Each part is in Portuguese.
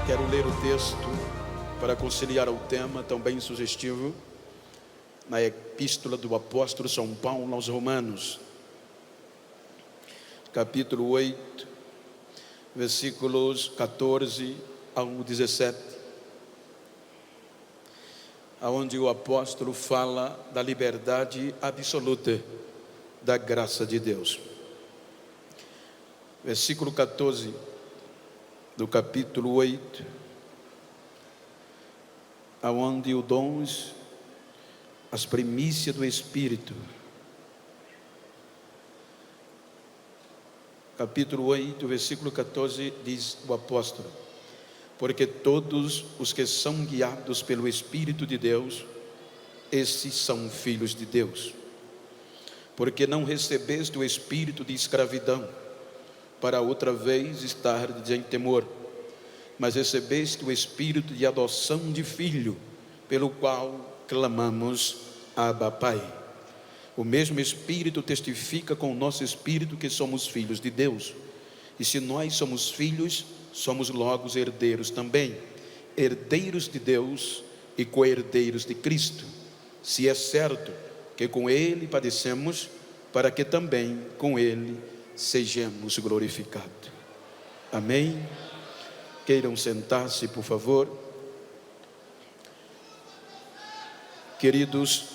Quero ler o texto para conciliar ao tema tão bem sugestivo na epístola do apóstolo São Paulo aos Romanos, capítulo 8, versículos 14 ao 17, aonde o apóstolo fala da liberdade absoluta da graça de Deus. Versículo 14 do capítulo 8, aonde o dons, as primícias do Espírito. Capítulo 8, versículo 14, diz o apóstolo: porque todos os que são guiados pelo Espírito de Deus, esses são filhos de Deus. Porque não recebeste o espírito de escravidão, para outra vez estar em temor, mas recebeste o espírito de adoção de filho, pelo qual clamamos: Abba, Pai. O mesmo Espírito testifica com o nosso espírito que somos filhos de Deus. E se nós somos filhos, somos logo herdeiros também, herdeiros de Deus e co-herdeiros de Cristo, se é certo que com Ele padecemos, para que também com Ele sejamos glorificados. Amém? Queiram sentar-se, por favor. Queridos,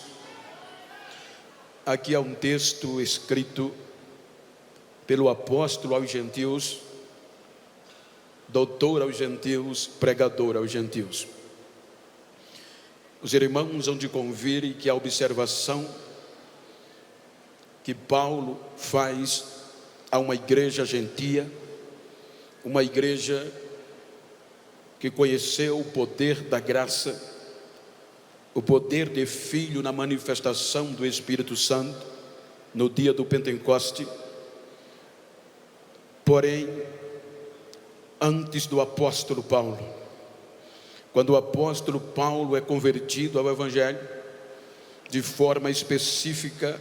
aqui há um texto escrito pelo apóstolo aos gentios, doutor aos gentios, pregador aos gentios. Os irmãos hão de convir que a observação que Paulo faz a uma igreja gentia, uma igreja que conheceu o poder da graça, o poder de filho na manifestação do Espírito Santo no dia do Pentecoste. Porém, antes do apóstolo Paulo, quando o apóstolo Paulo é convertido ao Evangelho, de forma específica,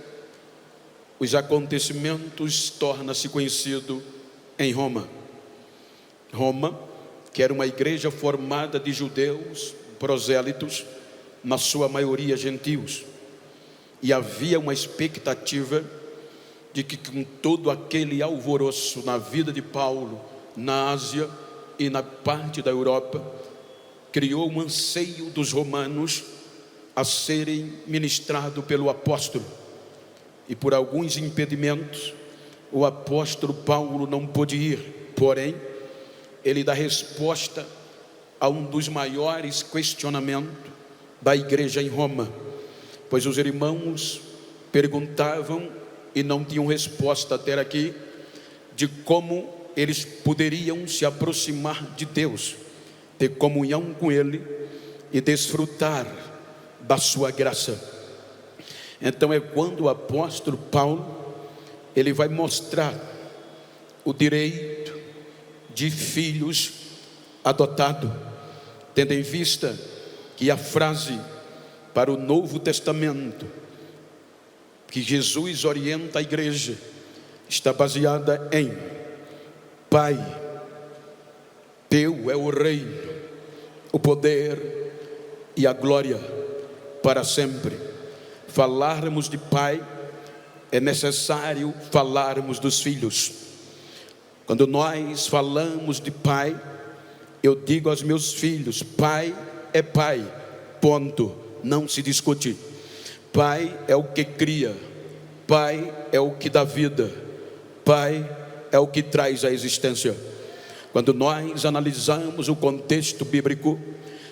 os acontecimentos tornam-se conhecidos em Roma. Roma, que era uma igreja formada de judeus, prosélitos, na sua maioria gentios, e havia uma expectativa de que com todo aquele alvoroço na vida de Paulo, na Ásia e na parte da Europa, criou um anseio dos romanos a serem ministrados pelo apóstolo. E por alguns impedimentos, o apóstolo Paulo não pôde ir. Porém, ele dá resposta a um dos maiores questionamentos da igreja em Roma, pois os irmãos perguntavam e não tinham resposta até aqui, de como eles poderiam se aproximar de Deus, ter comunhão com Ele e desfrutar da sua graça. Então é quando o apóstolo Paulo, ele vai mostrar o direito de filhos adotados, tendo em vista que a frase para o Novo Testamento que Jesus orienta a igreja está baseada em: Pai, teu é o reino, o poder e a glória para sempre. Falarmos de Pai, é necessário falarmos dos filhos. Quando nós falamos de Pai, eu digo aos meus filhos: Pai é Pai, ponto, não se discute. Pai é o que cria, Pai é o que dá vida, Pai é o que traz a existência. Quando nós analisamos o contexto bíblico,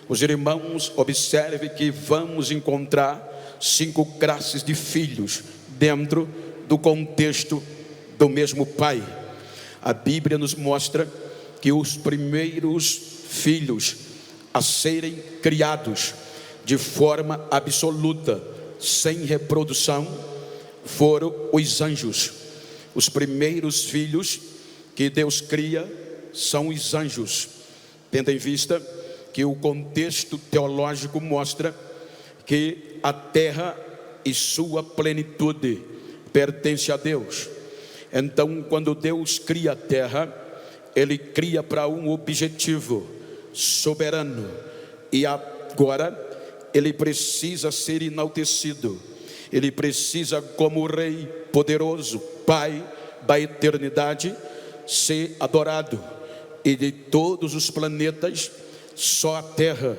os irmãos observem que vamos encontrar 5 classes de filhos dentro do contexto do mesmo Pai. A Bíblia nos mostra que os primeiros filhos a serem criados de forma absoluta, sem reprodução, foram os anjos. Os primeiros filhos que Deus cria são os anjos, tendo em vista que o contexto teológico mostra que a terra e sua plenitude pertence a Deus. Então, quando Deus cria a terra, Ele cria para um objetivo: soberano, e agora ele precisa ser enaltecido. Ele precisa, como Rei poderoso, Pai da eternidade, ser adorado. E de todos os planetas, só a Terra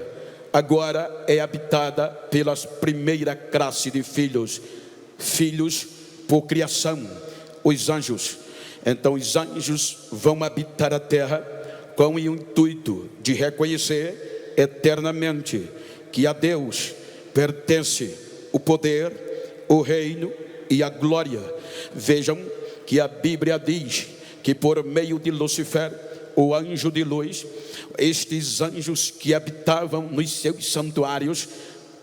agora é habitada pela primeira classe de filhos por criação, os anjos. Então os anjos vão habitar a Terra com o intuito de reconhecer eternamente que a Deus pertence o poder, o reino e a glória. Vejam que a Bíblia diz que por meio de Lúcifer, o anjo de luz, estes anjos que habitavam nos seus santuários,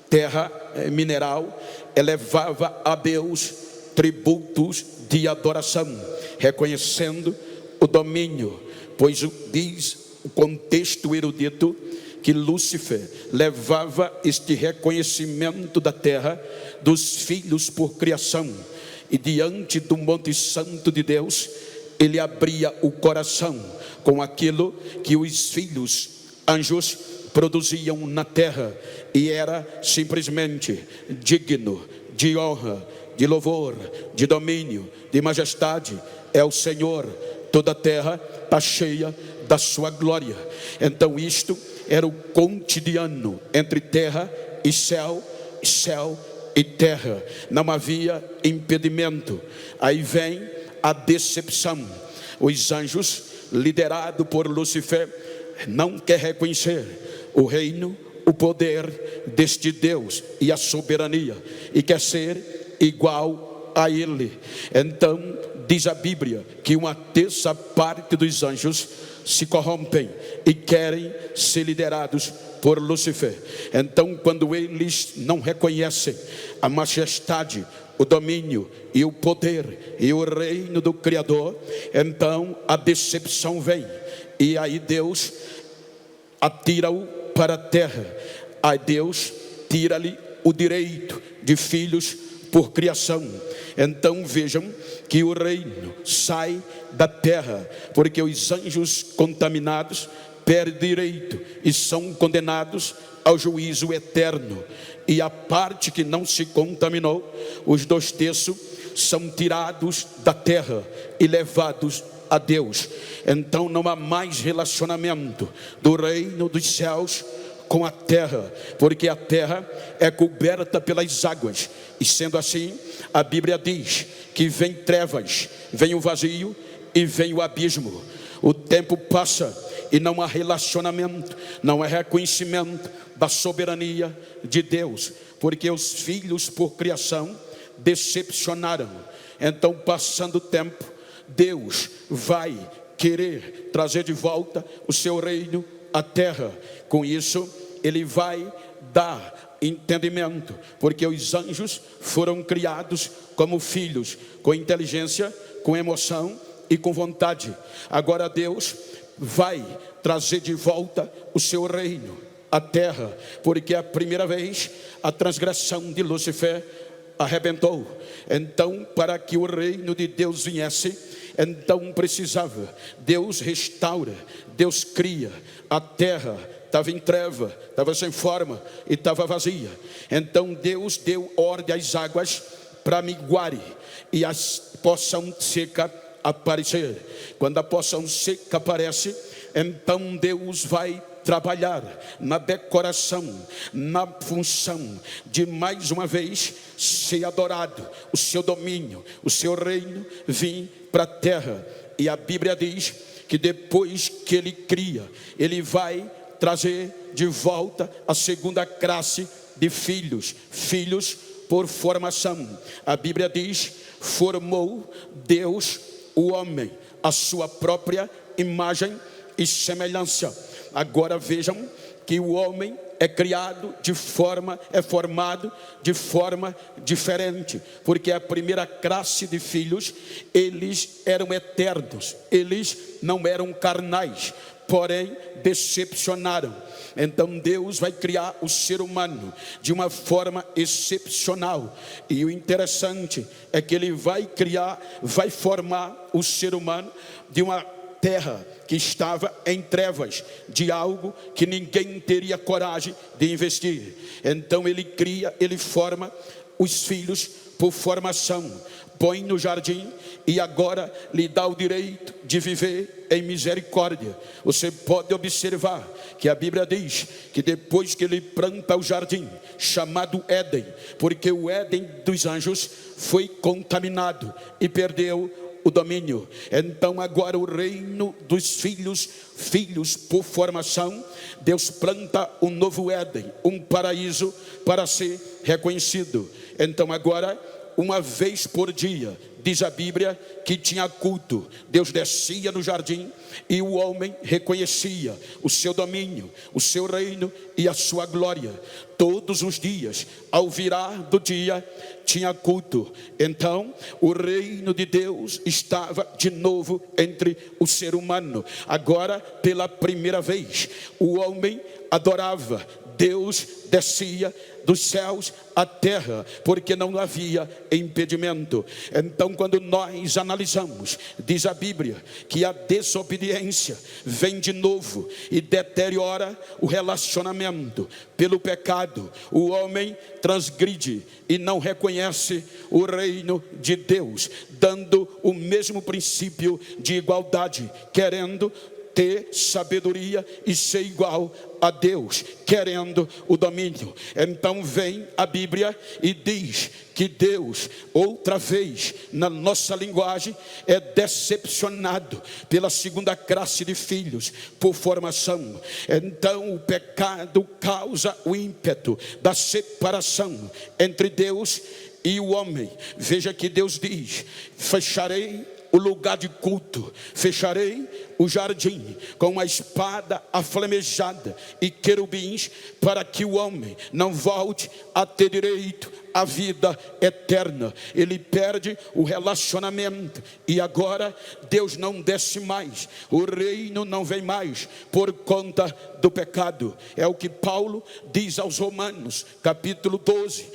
terra mineral, elevava a Deus tributos de adoração, reconhecendo o domínio, pois diz o contexto erudito que Lúcifer levava este reconhecimento da terra, dos filhos por criação, e diante do Monte Santo de Deus, ele abria o coração com aquilo que os filhos anjos produziam na terra, e era simplesmente digno de honra, de louvor, de domínio, de majestade. É o Senhor, toda a terra está cheia da sua glória. Então isto era o cotidiano entre terra e céu, céu e terra. Não havia impedimento. Aí vem a decepção. Os anjos, liderados por Lúcifer, não quer reconhecer o reino, o poder deste Deus e a soberania, e quer ser igual a ele. Então diz a Bíblia que uma terça parte dos anjos se corrompem e querem ser liderados por Lúcifer. Então quando eles não reconhecem a majestade, o domínio e o poder e o reino do Criador, então a decepção vem, e aí Deus atira-o para a terra. Aí Deus tira-lhe o direito de filhos por criação. Então vejam que o reino sai da terra, porque os anjos contaminados perdem direito e são condenados ao juízo eterno. E a parte que não se contaminou, os 2/3 são tirados da terra e levados a Deus. Então não há mais relacionamento do reino dos céus com a terra, porque a terra é coberta pelas águas, e sendo assim, a Bíblia diz que vem trevas, vem o vazio e vem o abismo. O tempo passa e não há relacionamento, não há reconhecimento da soberania de Deus, porque os filhos por criação decepcionaram. Então, passando o tempo, Deus vai querer trazer de volta o seu reino à terra. Com isso, ele vai dar entendimento, porque os anjos foram criados como filhos, com inteligência, com emoção e com vontade. Agora Deus vai trazer de volta o seu reino à terra, porque a primeira vez a transgressão de Lúcifer arrebentou. Então, para que o reino de Deus viesse, então precisava, Deus restaura, Deus cria. A terra estava em treva, estava sem forma e estava vazia. Então Deus deu ordem às águas para miguarem e a porção seca aparecer. Quando a porção seca aparece, então Deus vai trabalhar na decoração, na função de mais uma vez ser adorado, o seu domínio, o seu reino vir para a terra. E a Bíblia diz que depois que ele cria, ele vai trazer de volta a segunda classe de filhos por formação. A Bíblia diz: formou Deus o homem, a sua própria imagem e semelhança. Agora vejam que o homem é criado é formado de forma diferente, porque a primeira classe de filhos, eles eram eternos, eles não eram carnais, porém decepcionaram. Então Deus vai criar o ser humano de uma forma excepcional, e o interessante é que ele vai formar o ser humano de uma terra que estava em trevas de algo que ninguém teria coragem de investir. Então ele cria, ele forma os filhos por formação, põe no jardim e agora lhe dá o direito de viver em misericórdia. Você pode observar que a Bíblia diz que depois que ele planta o jardim chamado Éden, porque o Éden dos anjos foi contaminado e perdeu o domínio, então agora o reino dos filhos por formação, Deus planta um novo Éden, um paraíso para ser reconhecido. Então agora, uma vez por dia, diz a Bíblia que tinha culto. Deus descia no jardim e o homem reconhecia o seu domínio, o seu reino e a sua glória. Todos os dias, ao virar do dia, tinha culto. Então o reino de Deus estava de novo entre o ser humano. Agora, pela primeira vez, o homem adorava. Deus descia dos céus à terra, porque não havia impedimento. Então, quando nós analisamos, diz a Bíblia que a desobediência vem de novo e deteriora o relacionamento. Pelo pecado, o homem transgride e não reconhece o reino de Deus, dando o mesmo princípio de igualdade, querendo ter sabedoria e ser igual a Deus, querendo o domínio. Então vem a Bíblia e diz que Deus, outra vez, na nossa linguagem, é decepcionado pela segunda classe de filhos por formação. Então o pecado causa o ímpeto da separação entre Deus e o homem. Veja que Deus diz: fecharei o lugar de culto, fecharei o jardim com uma espada aflamejada e querubins, para que o homem não volte a ter direito à vida eterna. Ele perde o relacionamento e agora Deus não desce mais, o reino não vem mais por conta do pecado. É o que Paulo diz aos Romanos, capítulo 12,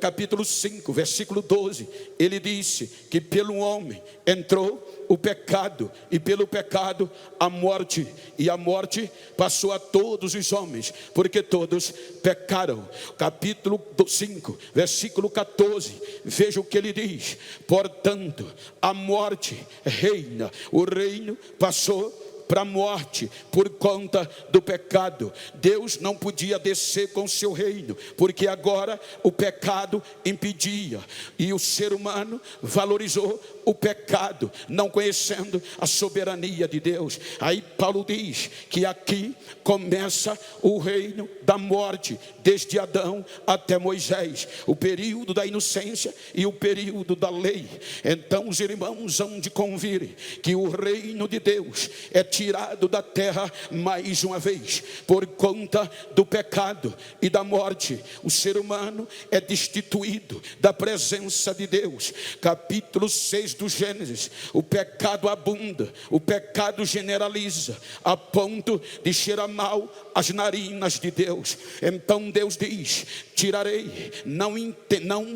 capítulo 5, versículo 12. Ele disse que pelo homem entrou o pecado, e pelo pecado a morte, e a morte passou a todos os homens, porque todos pecaram. Capítulo 5, versículo 14, veja o que ele diz: portanto, a morte reina, o reino passou para a morte por conta do pecado. Deus não podia descer com o seu reino, porque agora o pecado impedia, e o ser humano valorizou o pecado, não conhecendo a soberania de Deus. Aí Paulo diz que aqui começa o reino da morte, desde Adão até Moisés, o período da inocência e o período da lei. Então os irmãos hão de convir que o reino de Deus é tirado da terra mais uma vez, por conta do pecado e da morte. O ser humano é destituído da presença de Deus. Capítulo 6 do Gênesis: o pecado abunda, o pecado generaliza, a ponto de cheirar mal as narinas de Deus. Então Deus diz: tirarei, não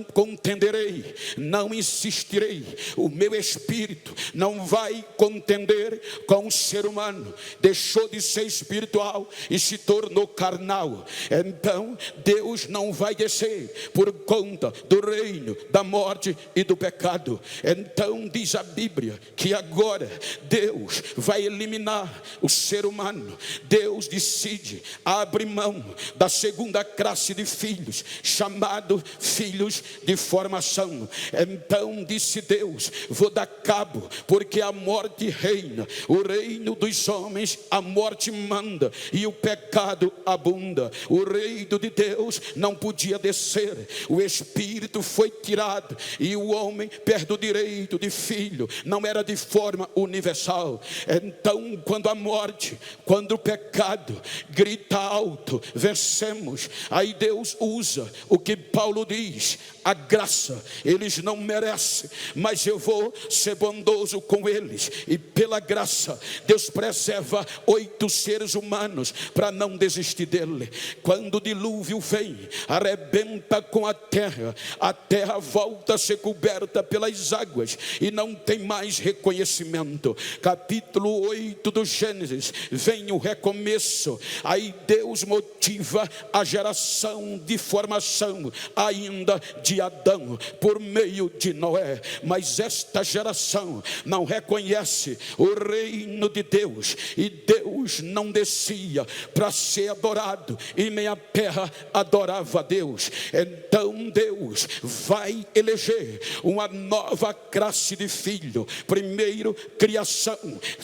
contenderei, não insistirei. O meu espírito não vai contender com o ser humano. Deixou de ser espiritual e se tornou carnal. Então Deus não vai descer por conta do reino da morte e do pecado. Então diz a Bíblia que agora Deus vai eliminar o ser humano. Deus decide abrir mão da segunda classe de filhos, chamado filhos de formação. Então disse Deus: vou dar cabo, porque a morte reina, o reino dos homens, a morte manda e o pecado abunda. O reino de Deus não podia descer, o espírito foi tirado e o homem perde o direito de filho, não era de forma universal. Então quando a morte, quando o pecado grita alto, vencemos. Aí Deus usa o que Paulo diz: a graça, eles não merecem, mas eu vou ser bondoso com eles, e pela graça Deus preserva 8 seres humanos para não desistir dele. Quando o dilúvio vem, arrebenta com a terra volta a ser coberta pelas águas, e não tem mais reconhecimento. Capítulo 8 do Gênesis, vem o recomeço. Aí Deus motiva a geração de formação ainda de Adão por meio de Noé. Mas esta geração não reconhece o reino de Deus, e Deus não descia para ser adorado, e nem a terra adorava a Deus. Então Deus vai eleger uma nova classe de filho. Primeiro, criação,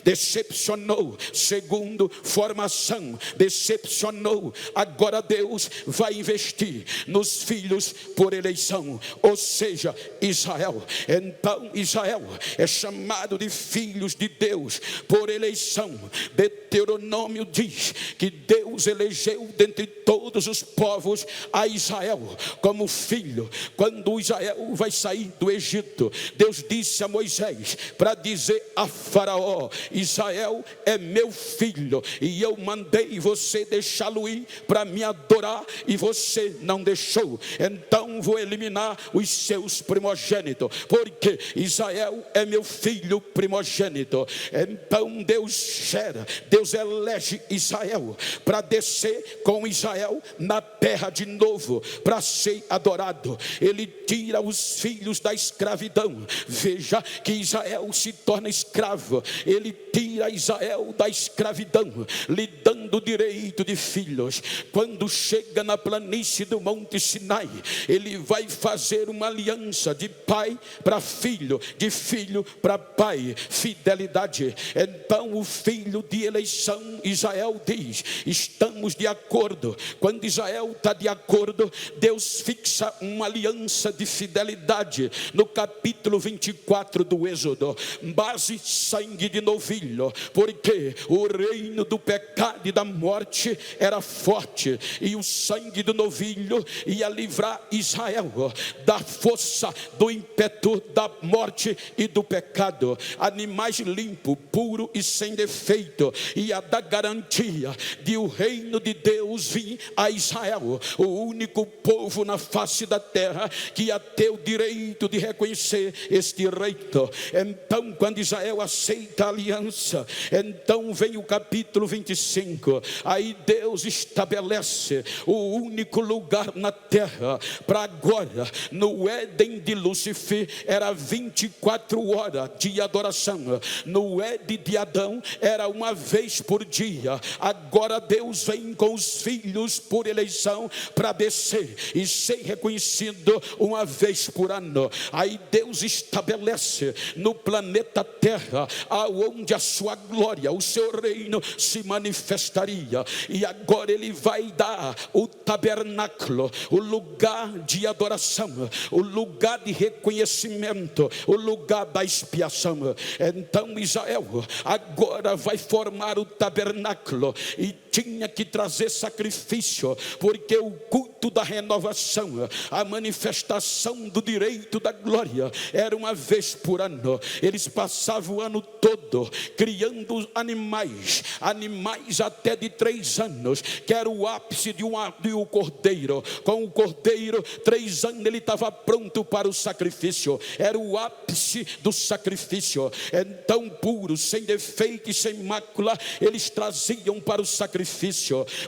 decepcionou. Segundo, formação, decepcionou. Agora Deus vai investir nos filhos por eleição, ou seja, Israel. Então Israel é chamado de filhos de Deus por eleição. Deuteronômio diz que Deus elegeu dentre todos os povos a Israel como filho. Quando Israel vai sair do Egito, Deus disse a Moisés para dizer a Faraó: Israel é meu filho, e eu mandei você deixá-lo ir para me adorar, e você não deixou. Então vou eliminar os seus primogênitos, porque Israel é meu filho primogênito. Então Deus gera, Deus elege Israel para descer com Israel na terra de novo, para ser adorado. Ele tira os filhos da escravidão. Veja que Israel se torna escravo. Ele tira Israel da escravidão, lhe dando o direito de filhos. Quando chega na planície do Monte Sinai, ele vai fazer uma aliança de pai para filho, de filho para pai, fidelidade. Então o filho de eleição, Israel, diz: estamos de acordo. Quando Israel está de acordo, Deus fixa uma aliança de fidelidade no capítulo 24 do Êxodo. Base sangue de novilho, porque o reino do pecado e da morte era forte, e o sangue do novilho ia livrar Israel da força do ímpeto da morte e do pecado. Animais limpos, puros e sem defeito, ia dar garantia de o reino de Deus vir a Israel, o único povo na face da terra que ia ter o direito de reconhecer este reino. Então, quando Israel aceita a aliança, então vem o capítulo 25. Aí Deus estabelece o único lugar na terra para agora. No Éden de Lúcifer era 24 horas de adoração. No Éden de Adão era uma vez por dia. Agora Deus vem com os filhos por eleição para descer e ser reconhecido uma vez por ano. Aí Deus estabelece no planeta Terra aonde a sua glória, o seu reino se manifestaria. E agora ele vai dar o tabernáculo, o lugar de adoração, o lugar de reconhecimento, o lugar da expiação. Então Israel agora vai formar o tabernáculo e tinha que trazer sacrifício, porque o culto da renovação, a manifestação do direito da glória, era uma vez por ano. Eles passavam o ano todo criando animais até de 3 anos, que era o ápice de um cordeiro. Com o cordeiro, 3 anos ele estava pronto para o sacrifício, era o ápice do sacrifício. Então, puro, sem defeito e sem mácula, eles traziam para o sacrifício.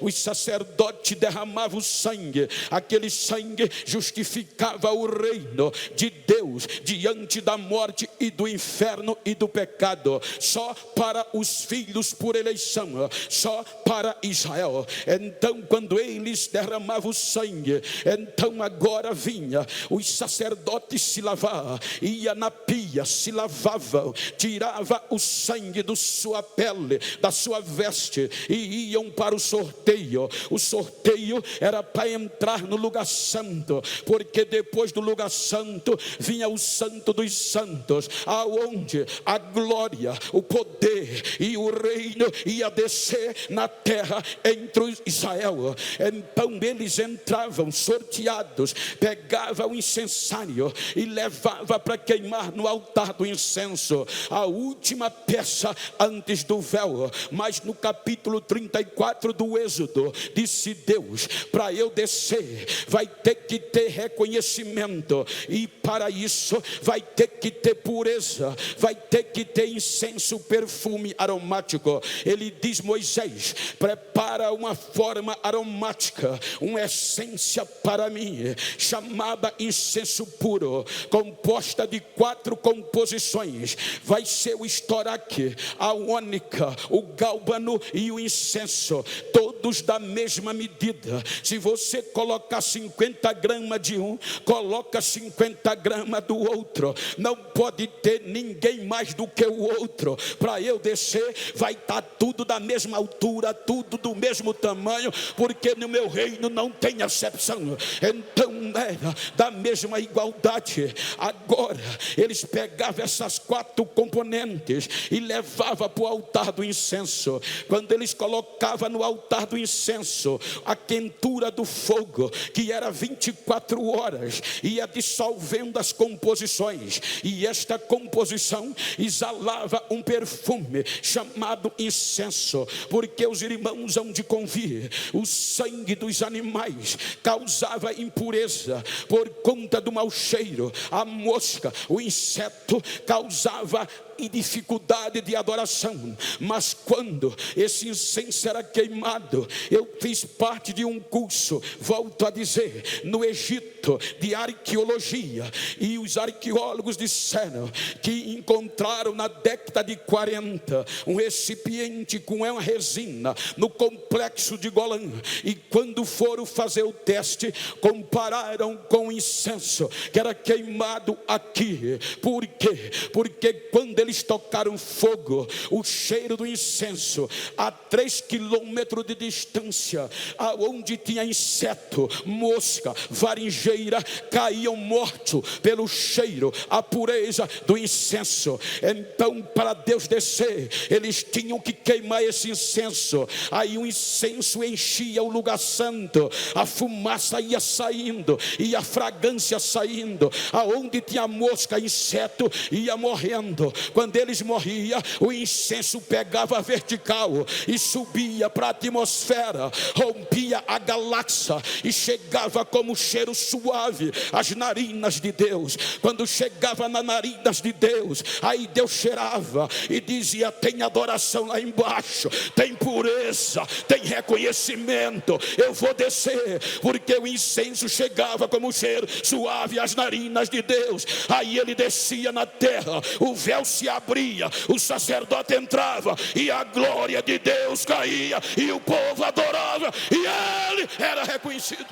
Os sacerdotes derramavam o sangue. Aquele sangue justificava o reino de Deus diante da morte e do inferno e do pecado. Só para os filhos por eleição, só para Israel. Então, quando eles derramavam o sangue, então agora vinha os sacerdotes se lavar, ia na pia, se lavavam, tirava o sangue da sua pele, da sua veste, e iam para o sorteio. O sorteio era para entrar no lugar santo, porque depois do lugar santo vinha o santo dos santos, aonde a glória, o poder e o reino ia descer na terra entre Israel. Então eles entravam sorteados, pegavam o incensário e levavam para queimar no altar altar do incenso, a última peça antes do véu. Mas no capítulo 34 do Êxodo, disse Deus: para eu descer, vai ter que ter reconhecimento, e para isso vai ter que ter pureza, vai ter que ter incenso, perfume aromático. Ele diz: Moisés, prepara uma forma aromática, uma essência para mim, chamada incenso puro, composta de 4 composições. Vai ser o estoraque, a ônica, o gálbano e o incenso, todos da mesma medida. Se você colocar 50 gramas de um, coloca 50 gramas do outro. Não pode ter ninguém mais do que o outro. Para eu descer, vai estar tudo da mesma altura, tudo do mesmo tamanho, porque no meu reino não tem acepção. Então era da mesma igualdade. Agora eles pegavam essas 4 componentes e levavam para o altar do incenso. Quando eles colocavam no altar do incenso, a quentura do fogo, que era 24 horas, ia dissolvendo as composições, e esta composição exalava um perfume chamado incenso, porque os irmãos hão de convir, o sangue dos animais causava impureza por conta do mau cheiro, a mosca, o inseto causava dificuldade de adoração. Mas quando esse incenso era queimado, eu fiz parte de um curso, volto a dizer, no Egito, de arqueologia, e os arqueólogos disseram que encontraram na década de 40 um recipiente com uma resina no complexo de Golã, e quando foram fazer o teste, compararam com o incenso que era queimado aqui. Por quê? Porque quando eles tocaram fogo, o cheiro do incenso a 3 quilômetros de distância, aonde tinha inseto, mosca, varinjeira, caíam mortos pelo cheiro, a pureza do incenso. Então, para Deus descer, eles tinham que queimar esse incenso. Aí o incenso enchia o lugar santo, a fumaça ia saindo e a fragrância saindo. Aonde tinha mosca, inseto, ia morrendo. Quando eles morriam, o incenso pegava vertical e subia para a atmosfera, rompia a galáxia e chegava como cheiro suave às narinas de Deus. Quando chegava nas narinas de Deus, aí Deus cheirava e dizia: tem adoração lá embaixo, tem pureza, tem reconhecimento, eu vou descer, porque o incenso chegava como cheiro suave às narinas de Deus. Aí ele descia na terra, o véu se abria, o sacerdote entrava e a glória de Deus caía, e o povo adorava, e ele era reconhecido.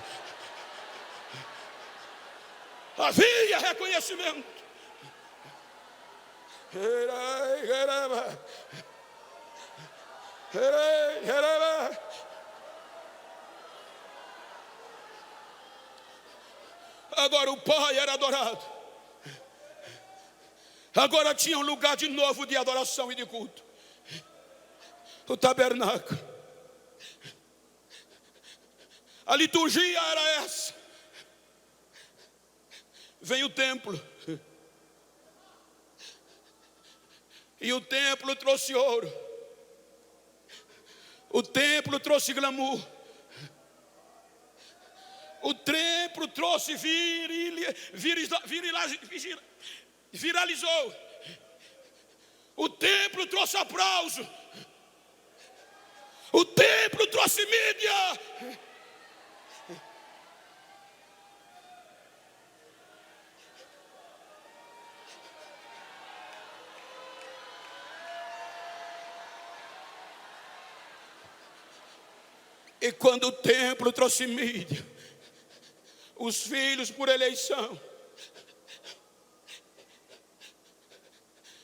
Havia reconhecimento. Agora o Pai era adorado. Agora tinha um lugar de novo de adoração e de culto. O tabernáculo. A liturgia era essa. Vem o templo. E o templo trouxe ouro. O templo trouxe glamour. O templo trouxe viralizou. O templo trouxe aplauso. O templo trouxe mídia. E quando o templo trouxe mídia, os filhos por eleição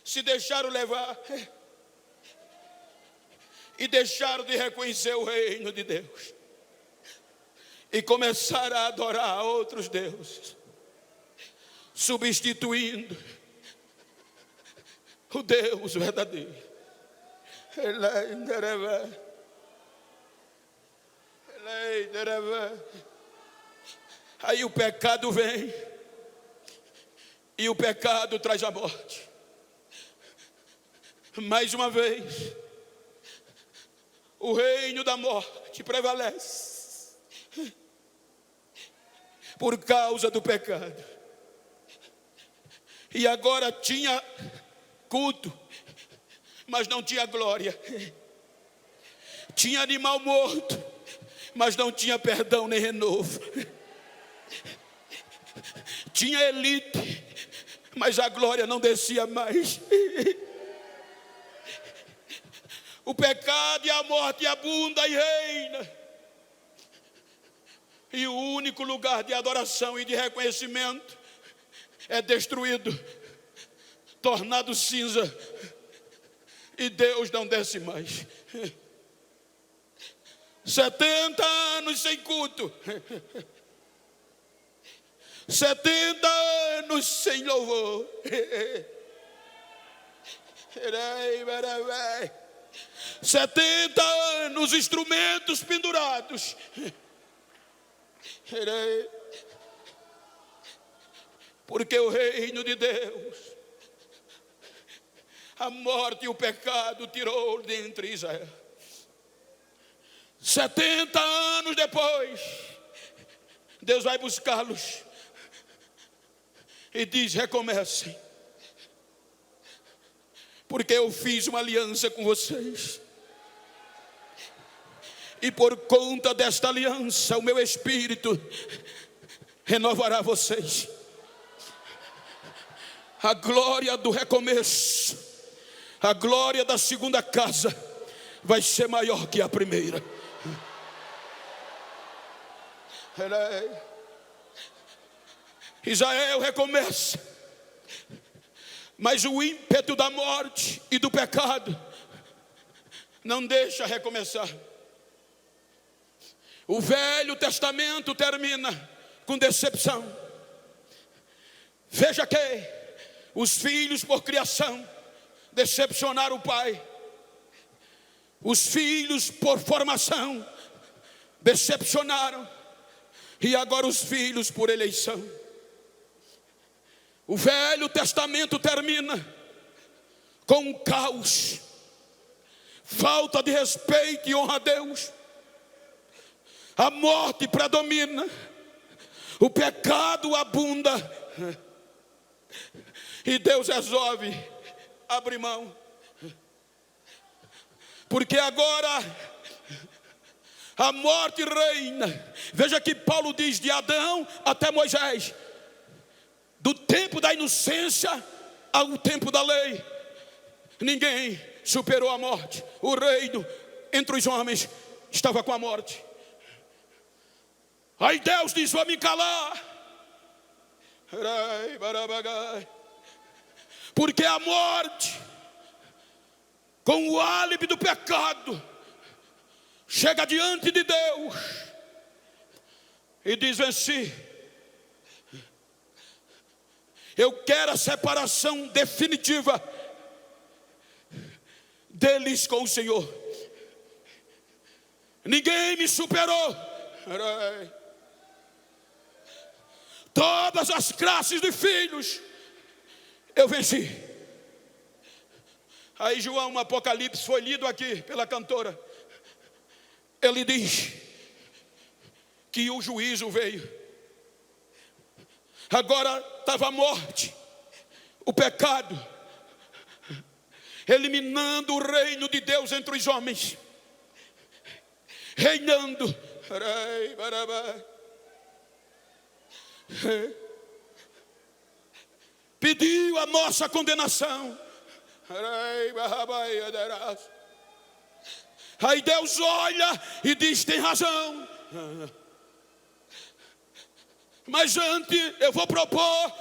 se deixaram levar e deixaram de reconhecer o reino de Deus e começaram a adorar outros deuses, substituindo o Deus verdadeiro. Aí o pecado vem e o pecado traz a morte. Mais uma vez, o reino da morte prevalece por causa do pecado. E agora tinha culto, mas não tinha glória. Tinha animal morto, mas não tinha perdão nem renovo. Tinha elite, mas a glória não descia mais. O pecado e a morte abundam e reina. E o único lugar de adoração e de reconhecimento é destruído, tornado cinza. E Deus não desce mais. 70 anos sem culto. 70 anos sem louvor. 70 anos, instrumentos pendurados. Porque o reino de Deus, a morte e o pecado tirou dentre Israel. 70 anos depois, Deus vai buscá-los e diz: recomecem, porque eu fiz uma aliança com vocês, e por conta desta aliança o meu Espírito renovará vocês. A glória do recomeço, a glória da segunda casa vai ser maior que a primeira. Israel recomeça, mas o ímpeto da morte e do pecado não deixa recomeçar. O Velho Testamento termina com decepção. Veja que os filhos por criação decepcionaram o pai. Os filhos por formação decepcionaram. E agora os filhos por eleição. O Velho Testamento termina com um caos, falta de respeito e honra a Deus. A morte predomina, o pecado abunda, e Deus resolve abrir mão. Porque agora a morte reina. Veja que Paulo diz: de Adão até Moisés, do tempo da inocência ao tempo da lei, ninguém superou a morte. O reino entre os homens estava com a morte. Aí Deus diz: vou me calar, porque a morte, com o álibi do pecado, chega diante de Deus e diz: venci. Eu quero a separação definitiva deles com o Senhor. Ninguém me superou. Todas as classes de filhos eu venci. Aí João, um Apocalipse foi lido aqui pela cantora. Ele diz que o juízo veio. Agora estava a morte, o pecado, eliminando o reino de Deus entre os homens, reinando. Pediu a nossa condenação. Aí Deus olha e diz: tem razão, mas antes eu vou propor,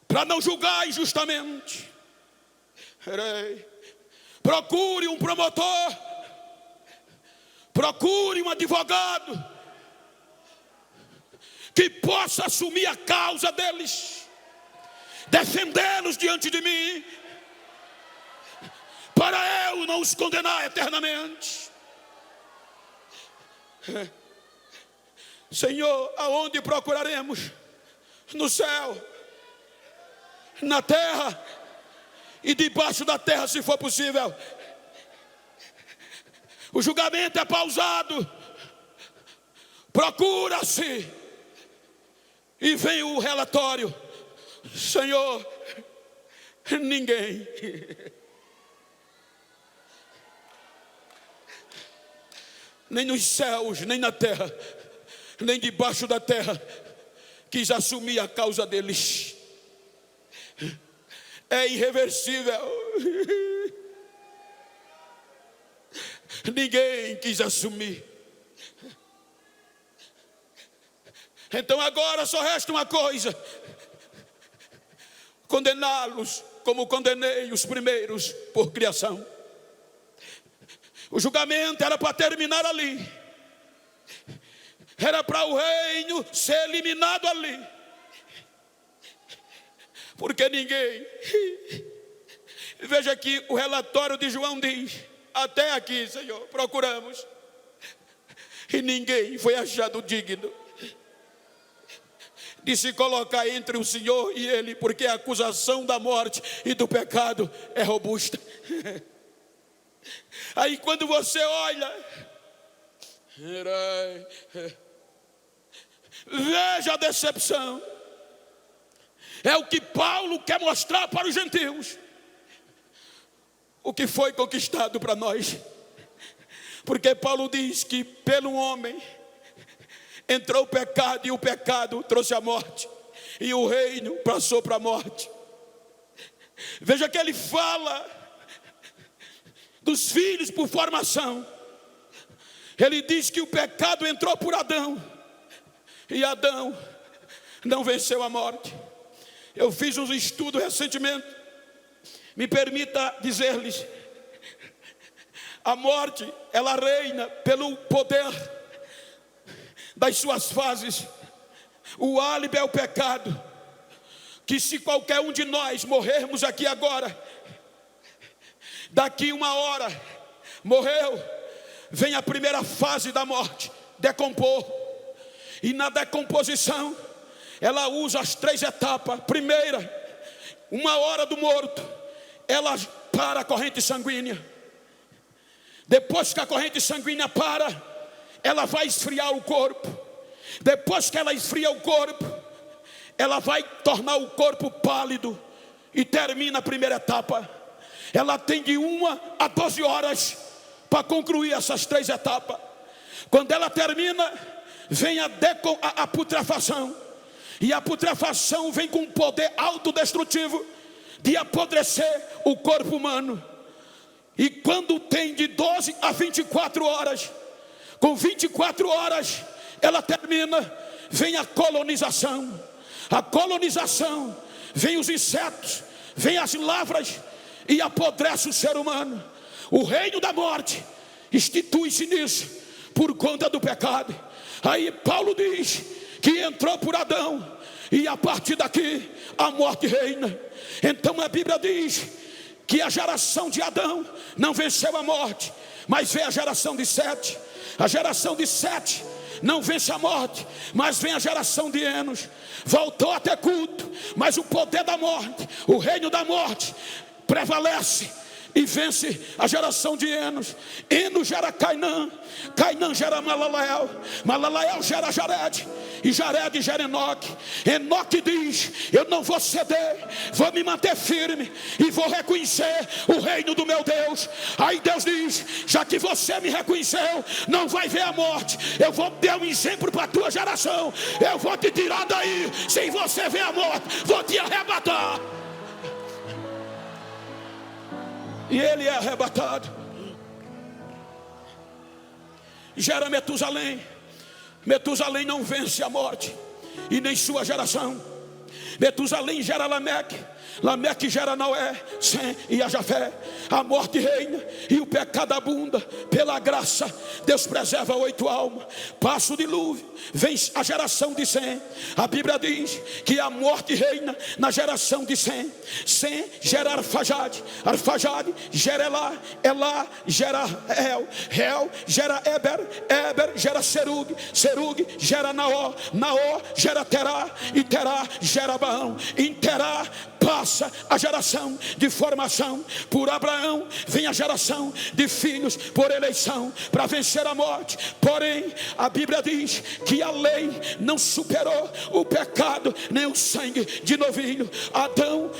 para não julgar injustamente, procure um promotor, procure um advogado que possa assumir a causa deles, defendê-los diante de mim, para eu não os condenar eternamente. Senhor, aonde procuraremos? No céu. na terra e debaixo da terra, se for possível. O julgamento é pausado, procura-se, e vem o relatório: Senhor, ninguém, nem nos céus, nem na terra, nem debaixo da terra, quis assumir a causa deles. É irreversível. Ninguém quis assumir. Então agora só resta uma coisa: condená-los como condenei os primeiros por criação. O julgamento era para terminar ali, era para o reino ser eliminado ali, porque ninguém, veja aqui o relatório de João diz: até aqui, Senhor, procuramos, e ninguém foi achado digno de se colocar entre o Senhor e ele, porque a acusação da morte e do pecado é robusta. Aí quando você olha, veja a decepção. É o que Paulo quer mostrar para os gentios, o que foi conquistado para nós. Porque Paulo diz que pelo homem entrou o pecado, e o pecado trouxe a morte, e o reino passou para a morte. Veja que ele fala dos filhos por formação. Ele diz que o pecado entrou por Adão, e Adão não venceu a morte. Eu fiz um estudo recentemente, me permita dizer-lhes: a morte, ela reina pelo poder das suas fases. O álibi é o pecado, que se qualquer um de nós morrermos aqui agora, daqui uma hora, morreu, vem a primeira fase da morte, decompor. E na decomposição, ela usa as 3 etapas. Primeira, uma hora do morto, ela para a corrente sanguínea. Depois que a corrente sanguínea para, ela vai esfriar o corpo. Depois que ela esfria o corpo, ela vai tornar o corpo pálido, e termina a primeira etapa. Ela tem de 1 a 12 horas para concluir essas 3 etapas. Quando ela termina, vem a putrefação. E a putrefação vem com um poder autodestrutivo de apodrecer o corpo humano. E quando tem de 12 a 24 horas, com 24 horas ela termina, vem a colonização. A colonização, vem os insetos, vem as lavras, e apodrece o ser humano. O reino da morte institui-se nisso, por conta do pecado. Aí Paulo diz que entrou por Adão, e a partir daqui a morte reina. Então a Bíblia diz que a geração de Adão não venceu a morte, mas veio a geração de Sete. A geração de Sete não vence a morte, mas vem a geração de Enos. Voltou a ter culto, mas o poder da morte, o reino da morte, prevalece e vence a geração de Enos. Enos gera Cainã, Cainã gera Malalael, Malalael gera Jared, e Jared gera Enoque. Enoque diz: eu não vou ceder, vou me manter firme e vou reconhecer o reino do meu Deus. Aí Deus diz: já que você me reconheceu, não vai ver a morte. Eu vou dar um exemplo para a tua geração. Eu vou te tirar daí, sem você ver a morte, vou te arrebatar. E ele é arrebatado. Gera Metusalém. Metusalém não vence a morte, e nem sua geração. Metusalém gera Lameque, Lameque gera Noé, Sem e a Jafé. A morte reina e o pecado abunda. Pela graça, Deus preserva 8 almas. Passa o dilúvio, vem a geração de Sem. A Bíblia diz que a morte reina na geração de Sem. Sem gera Arfajade, Arfajade gera Elá, Elá gera Reu, Reu gera Eber, Eber gera Serug, Serug gera Naó, Naó gera Terá, e Terá gera Abraão. Em Terá passa a geração de formação. Por Abraão vem a geração de filhos por eleição, para vencer a morte. Porém, a Bíblia diz que a lei não superou o pecado, nem o sangue de novilho. Adão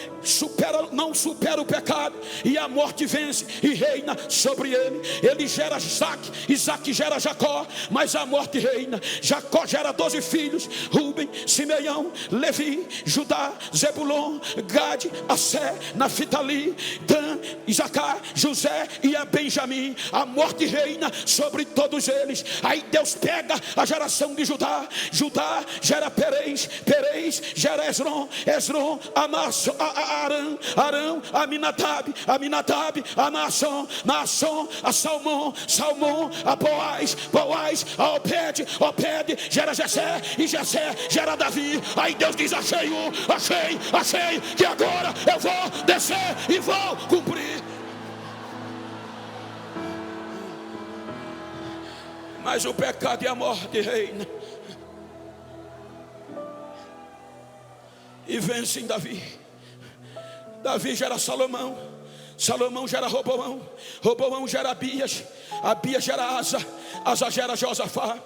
não supera o pecado, e a morte vence e reina sobre ele. Ele gera Isaac, Isaac gera Jacó, mas a morte reina. Jacó gera 12 filhos: Rubem, Simeão, Levi, Judá, Zebulon, Gade, Assé, Naftali, Dan, Isacar, José e a Benjamim. A morte reina sobre todos eles. Aí Deus pega a geração de Judá. Judá gera Perez, Perez gera Esrom, Esrom a Arão, Arão a Aminadab, Aminadab a Naasson, Naasson a Salmão, Salmão a Boaz, Boaz a Obed, Obed gera Jessé, e Jessé gera Davi. Aí Deus diz: achei, que agora eu vou descer e vou cumprir. Mas o pecado e a morte reina e vence em Davi. Davi gera Salomão, Salomão gera Roboão, Roboão gera Abias, Abias gera Asa, Asa gera Josafá,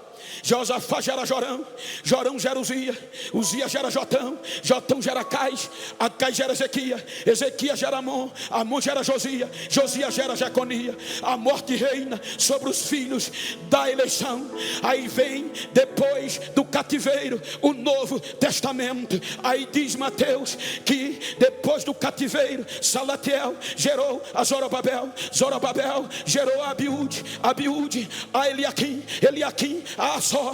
Josafá gera Jorão, Jorão gera Uzias, Uzias gera Jotão, Jotão gera Acais, Acais gera Ezequias, Ezequias gera Amon, Amon gera Josias, Josias gera Jeconia. A morte reina sobre os filhos da eleição. Aí vem, depois do cativeiro, o Novo Testamento. Aí diz Mateus que depois do cativeiro, Salatiel gerou a Zorobabel, Zorobabel gerou a Abiúde, Abiúde a Eliaquim, Eliaquim a Azó,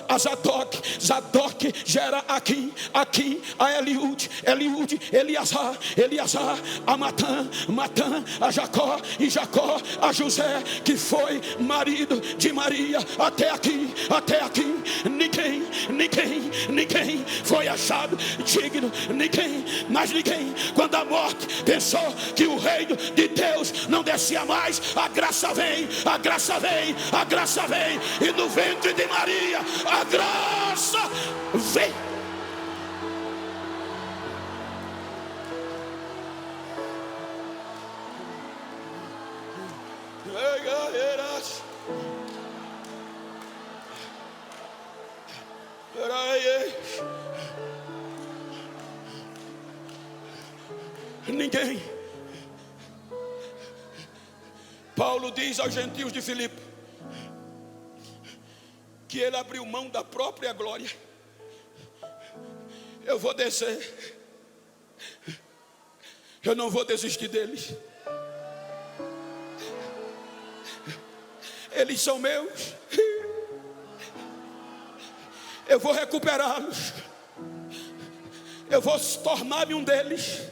a Zadok, Zadok gera Aquim, Aquim a Eliúde, Eliúde, Eleazar, Eleazar a Matã, Matã a Jacó, e Jacó a José, que foi marido de Maria. Até aqui, ninguém foi achado digno, ninguém, mas ninguém. Quando a morte pensou que o reino de Deus não descia mais, a graça vem, a graça vem, a graça vem, e no ventre de Maria a graça vem. Ninguém. Paulo diz aos gentios de Filipe que ele abriu mão da própria glória. Eu vou descer, eu não vou desistir deles. Eles são meus, eu vou recuperá-los, eu vou tornar-me um deles,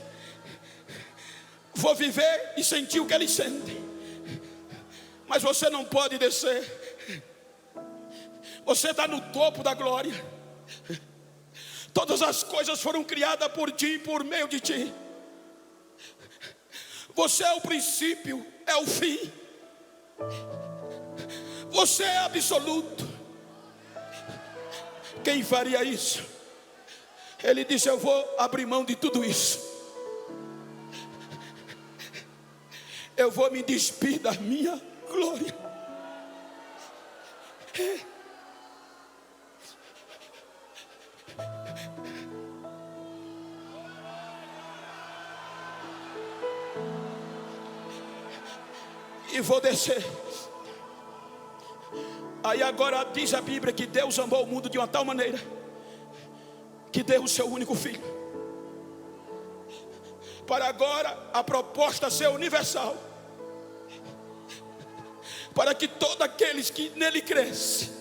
vou viver e sentir o que eles sentem. Mas você não pode descer. Você está no topo da glória. Todas as coisas foram criadas por ti e por meio de ti. Você é o princípio, é o fim. Você é absoluto. Quem faria isso? Ele disse: eu vou abrir mão de tudo isso. Eu vou me despir da minha glória. E vou descer. Aí agora diz a Bíblia que Deus amou o mundo de uma tal maneira que deu o seu único filho, para agora a proposta ser universal, para que todos aqueles que nele crescem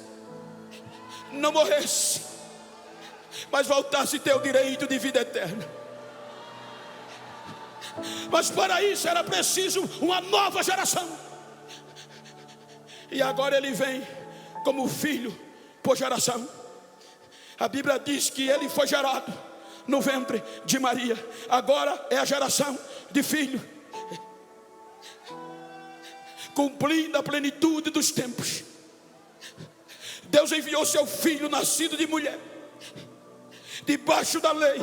não morresse, mas voltasse a ter o direito de vida eterna. Mas para isso era preciso uma nova geração. E agora ele vem como filho por geração. A Bíblia diz que ele foi gerado no ventre de Maria. Agora é a geração de filho, cumprindo a plenitude dos tempos. Deus enviou seu filho nascido de mulher, debaixo da lei,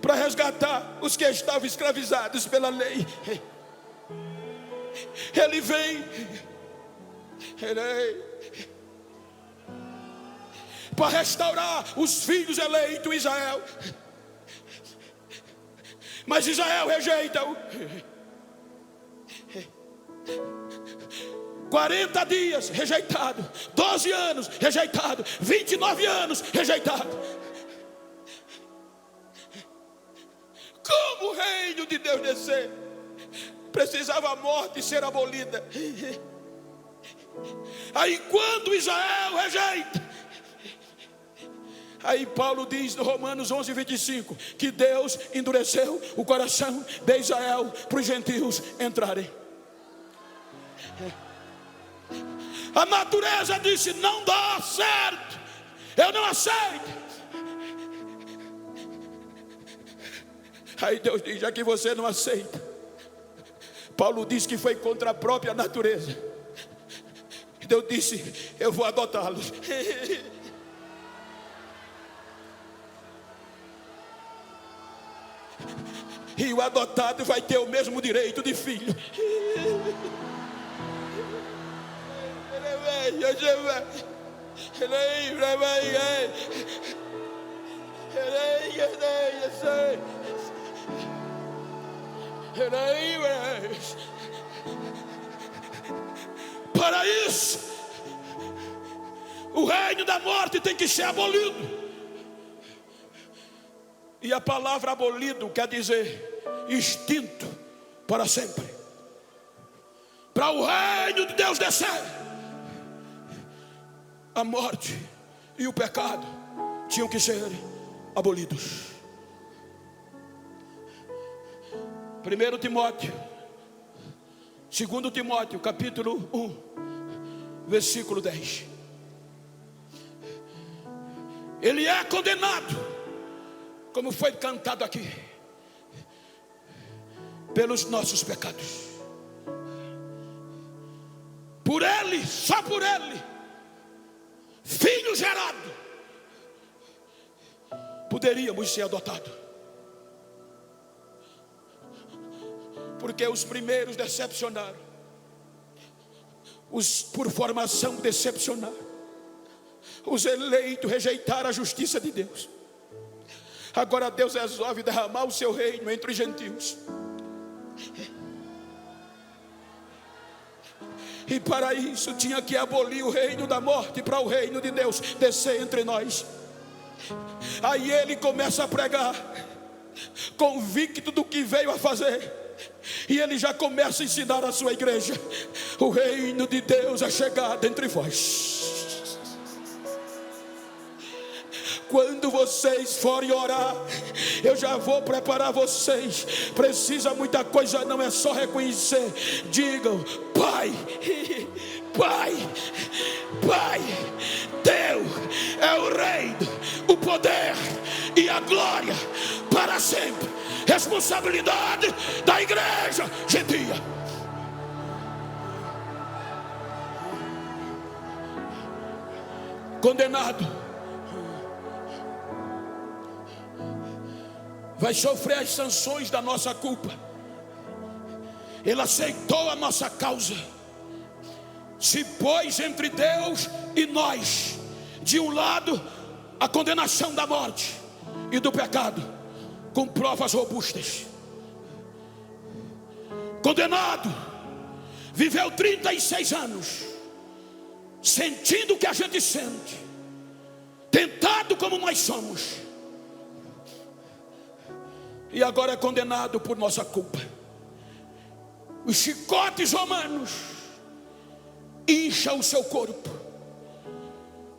para resgatar os que estavam escravizados pela lei. Ele vem para restaurar os filhos eleitos de Israel. Mas Israel rejeita-o. 40 dias rejeitado, 12 anos rejeitado, 29 anos rejeitado. Como o reino de Deus descer, precisava a morte ser abolida. Aí quando Israel rejeita, aí Paulo diz no Romanos 11:25 que Deus endureceu o coração de Israel para os gentios entrarem. A natureza disse: não dá certo, eu não aceito. Aí Deus diz: já que você não aceita, Paulo diz que foi contra a própria natureza. Deus disse: eu vou adotá-los. E o adotado vai ter o mesmo direito de filho. Para isso, o reino da morte tem que ser abolido. E a palavra abolido quer dizer extinto para sempre. Para o reino de Deus descer, a morte e o pecado tinham que ser abolidos. 1 Timóteo, 2 Timóteo, capítulo 1, versículo 10. Ele é condenado, como foi cantado aqui, pelos nossos pecados. Por ele, só por ele, filho gerado, poderíamos ser adotados. Porque os primeiros decepcionaram, os por formação decepcionaram, os eleitos rejeitaram a justiça de Deus. Agora Deus resolve derramar o seu reino entre os gentios. E para isso tinha que abolir o reino da morte para o reino de Deus descer entre nós. Aí ele começa a pregar, convicto do que veio a fazer. E ele já começa a ensinar a sua igreja: o reino de Deus é chegado entre vós. Quando vocês forem orar, eu já vou preparar vocês. Precisa muita coisa, não é só reconhecer. Digam: Pai, Pai, Pai, Teu é o reino, o poder e a glória para sempre. Responsabilidade da igreja gentia. Condenado vai sofrer as sanções da nossa culpa. Ele aceitou a nossa causa, se pôs entre Deus e nós. De um lado, a condenação da morte e do pecado, com provas robustas. Condenado, viveu 36 anos, sentindo o que a gente sente, tentado como nós somos, e agora é condenado por nossa culpa. Os chicotes romanos incham o seu corpo,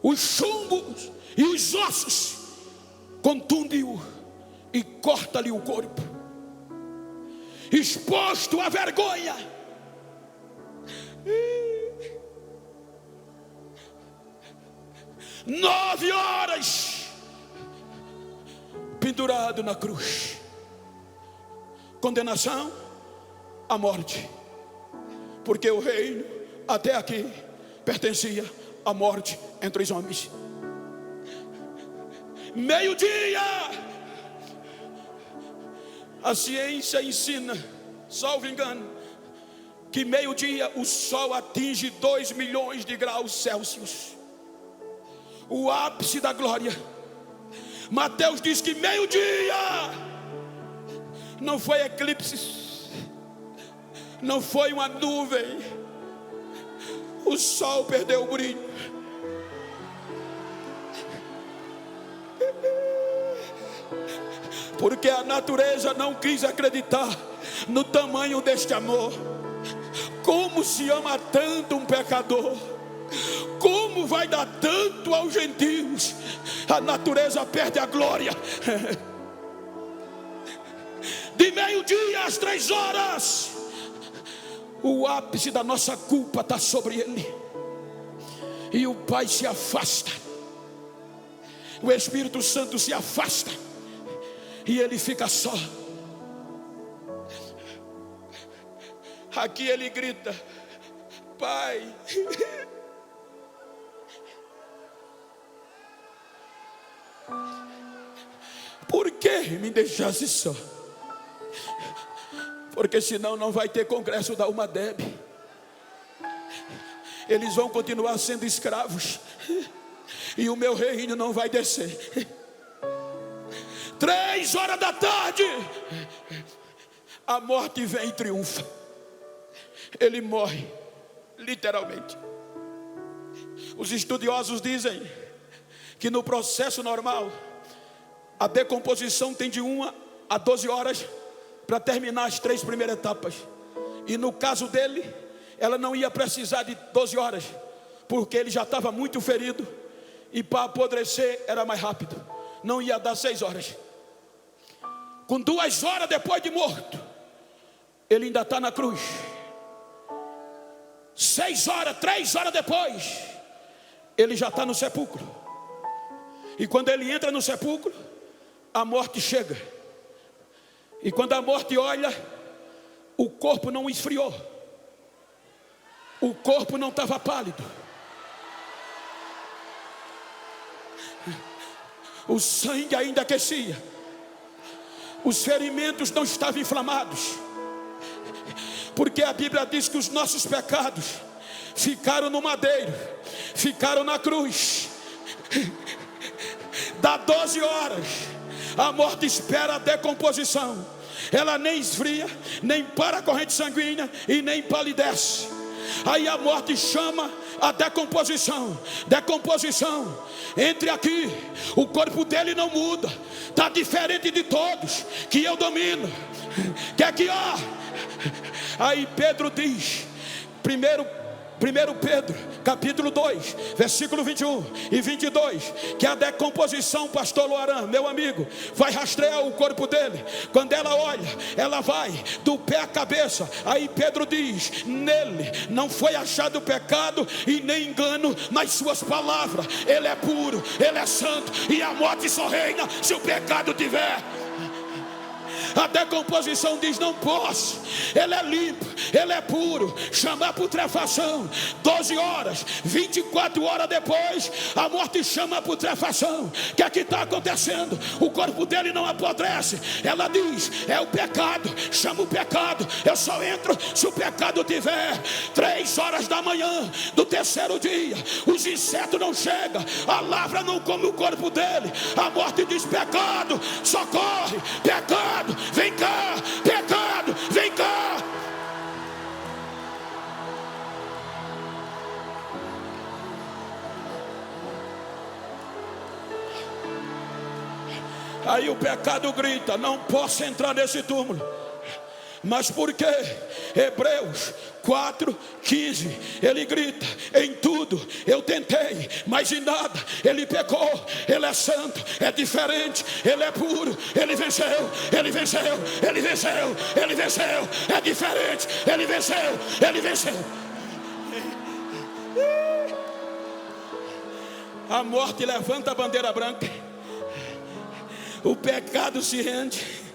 os chumbos e os ossos contundem-o e corta-lhe o corpo. Exposto à vergonha, 9 horas pendurado na cruz. Condenação à morte, porque o reino até aqui pertencia à morte entre os homens. Meio-dia, A ciência ensina, salvo engano, que meio-dia o sol atinge 2 milhões de graus Celsius, o ápice da glória. Mateus diz que meio-dia não foi eclipse, não foi uma nuvem, o sol perdeu o brilho. Porque a natureza não quis acreditar no tamanho deste amor. Como se ama tanto um pecador? Como vai dar tanto aos gentios? A natureza perde a glória. De meio-dia às 3 horas, o ápice da nossa culpa está sobre ele. E o Pai se afasta, o Espírito Santo se afasta, e ele fica só. Aqui ele grita: Pai, por que me deixasse só? Porque senão não vai ter congresso da UMADEB. Eles vão continuar sendo escravos, e o meu reino não vai descer. 3 horas da tarde, a morte vem e triunfa. Ele morre, literalmente. Os estudiosos dizem que no processo normal, a decomposição tem de 1 a 12 horas para terminar as 3 primeiras etapas. E no caso dele, ela não ia precisar de 12 horas, porque ele já estava muito ferido, e para apodrecer era mais rápido, não ia dar 6 horas. Com 2 horas depois de morto, ele ainda está na cruz. 6 horas, 3 horas depois, ele já está no sepulcro. E quando ele entra no sepulcro, a morte chega. E quando a morte olha, o corpo não esfriou, o corpo não estava pálido, o sangue ainda aquecia, os ferimentos não estavam inflamados, porque a Bíblia diz que os nossos pecados ficaram no madeiro, ficaram na cruz. Dá 12 horas, a morte espera a decomposição. Ela nem esfria, nem para a corrente sanguínea e nem palidece. Aí a morte chama a decomposição. Decomposição, entre aqui. O corpo dele não muda, está diferente de todos que eu domino. Que aqui, ó. Aí Pedro diz, primeiro Pedro, capítulo 2, versículo 21 e 22, que a decomposição, pastor Loaran, meu amigo, vai rastrear o corpo dele. Quando ela olha, ela vai do pé à cabeça. Aí Pedro diz, nele não foi achado pecado e nem engano nas suas palavras. Ele é puro, ele é santo, e a morte só reina se o pecado tiver. A decomposição diz, não posso. Ele é limpo, ele é puro. Chamar por putrefação. 12 horas, 24 horas depois, a morte chama por putrefação. O que é que está acontecendo? O corpo dele não apodrece. Ela diz, é o pecado. Chama o pecado. Eu só entro se o pecado tiver. 3 horas da manhã do terceiro dia, os insetos não chegam, a lavra não come o corpo dele. A morte diz, pecado, socorre. Pecado, vem cá. Pecado, vem cá. Aí o pecado grita, não posso entrar nesse túmulo. Mas por quê? Hebreus 4:15, ele grita, em tudo eu tentei, mas em nada. Ele pecou, ele é santo, é diferente, ele é puro, ele venceu, ele venceu, ele venceu, ele venceu, é diferente, ele venceu, ele venceu. A morte levanta a bandeira branca, o pecado se rende.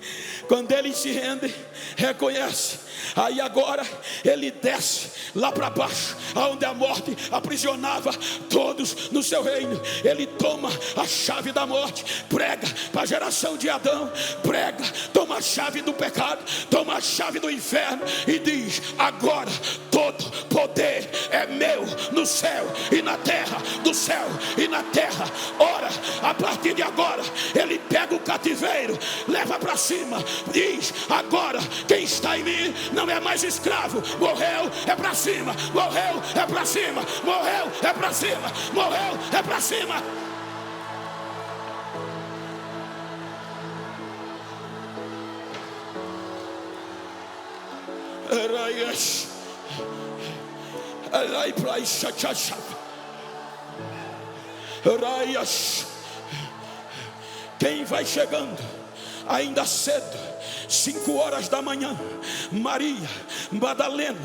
Quando ele se rende, reconhece. Aí agora ele desce lá para baixo. aonde a morte aprisionava todos no seu reino. Ele toma a chave da morte, prega para a geração de Adão, prega, toma a chave do pecado, toma a chave do inferno e diz: agora todo poder é meu no céu e na terra, do céu e na terra. Ora, a partir de agora, ele pega o cativeiro, leva para cima, diz: agora quem está em mim não é mais escravo. Morreu, é para cima, morreu, é para cima, morreu, é para cima, morreu, é para cima. Quem vai chegando ainda cedo, 5 horas da manhã, Maria Madalena,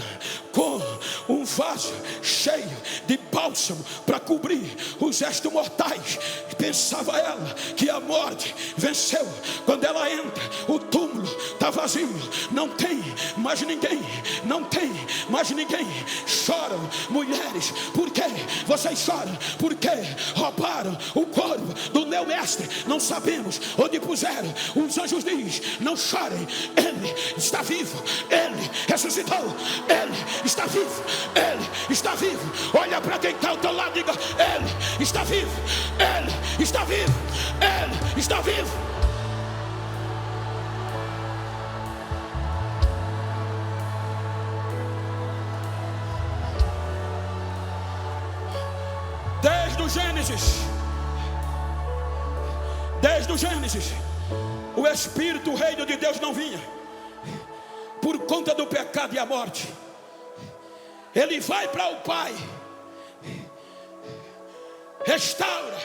com um vaso cheio de bálsamo para cobrir os restos mortais. Pensava ela que a morte venceu. Quando ela entra, o túmulo está vazio, não tem mais ninguém, não tem mais ninguém. Choram, mulheres, por que vocês choram? Porque roubaram o corpo do meu mestre, não sabemos onde puseram. Os anjos dizem: não chorem, ele está vivo, ele ressuscitou, ele está vivo, ele está vivo. Olha para quem está ao teu lado e diga: ele está vivo, ele está vivo, ele está vivo. Desde o Gênesis, o Espírito, o reino de Deus não vinha, por conta do pecado e a morte. Ele vai para o Pai, restaura,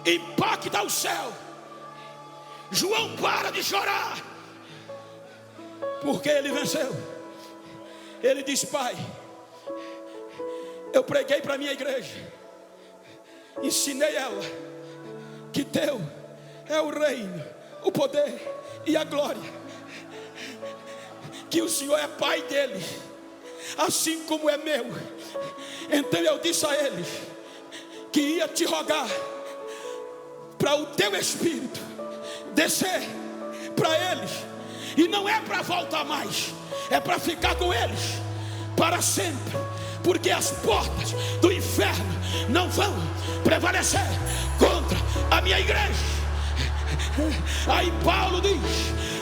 impacta o céu. João para de chorar, porque ele venceu. Ele diz: Pai, eu preguei para a minha igreja, ensinei ela que teu é o reino, o poder e a glória, que o Senhor é Pai dele, assim como é meu. Então eu disse a eles que ia te rogar para o teu Espírito descer para eles, e não é para voltar mais, é para ficar com eles para sempre, porque as portas do inferno não vão prevalecer contra a minha igreja. Aí Paulo diz,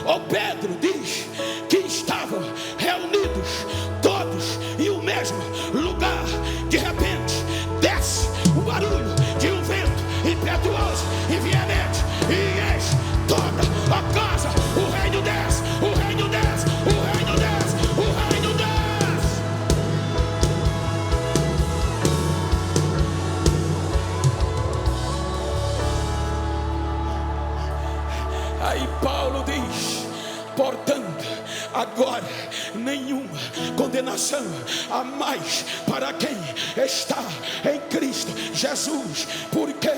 ou Pedro diz, que estavam reunidos todos em um mesmo lugar. De repente desce o barulho de um vento impetuoso e veemente, e eis toda a casa, o reino desce, o reino desce, o reino desce, o reino desce. Aí Paulo diz: portanto, agora nenhuma condenação há mais para quem está em Cristo Jesus, porque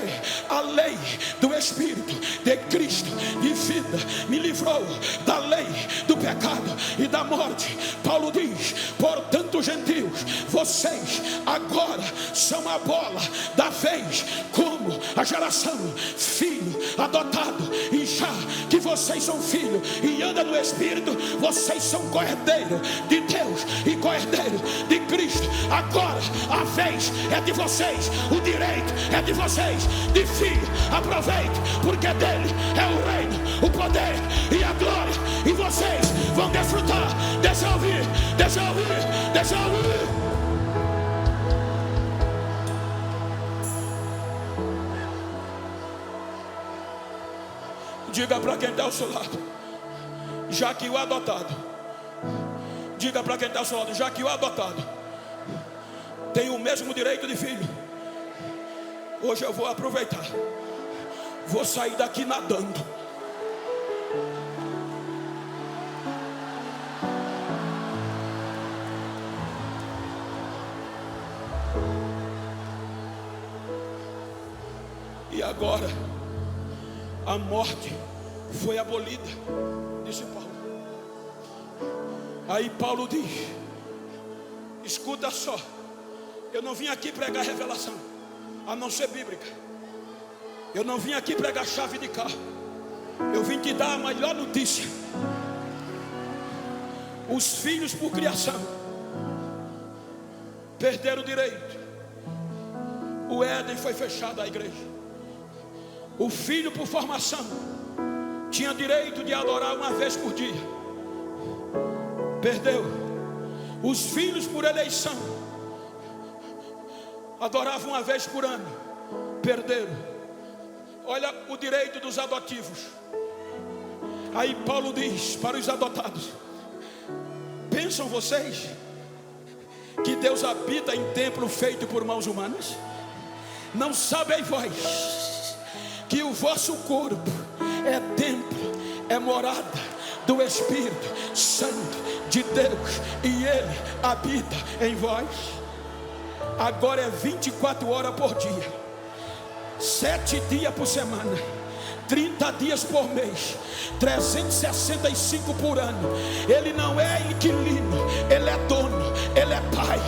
a lei do Espírito de Cristo de vida me livrou da lei do pecado e da morte. Paulo diz: portanto, gentios, vocês agora são a bola da vez, como a geração filho adotado, e já que vocês são filhos e andam no Espírito, vocês são cordeiro de Deus e cordeiro de Cristo. Agora a vez é de vocês, o direito é de vocês, de filho. Aproveite, porque dele é o reino, o poder e a glória, e vocês vão desfrutar. Deixa eu ouvir, deixa eu ouvir, deixa eu ouvir. Diga para quem está ao seu lado: já que o adotado. Diga para quem está ao seu lado: já que o adotado tem o mesmo direito de filho, hoje eu vou aproveitar, vou sair daqui nadando. E agora a morte foi abolida, disse Paulo. Aí Paulo diz: escuta só, Eu não vim aqui pregar revelação, a não ser bíblica. Eu não vim aqui pregar chave de carro. Eu vim te dar a melhor notícia. Os filhos por criação perderam o direito. O Éden foi fechado à igreja. O filho por formação tinha direito de adorar uma vez por dia. Perdeu. Os filhos por eleição adoravam uma vez por ano. Perderam. Olha o direito dos adotivos. Aí Paulo diz para os adotados: pensam vocês que Deus habita em templo feito por mãos humanas? Não sabem vós que o vosso corpo é templo, é morada do Espírito Santo de Deus, e Ele habita em vós? Agora é 24 horas por dia, 7 dias por semana, 30 dias por mês, 365 por ano. Ele não é inquilino, Ele é dono, Ele é pai,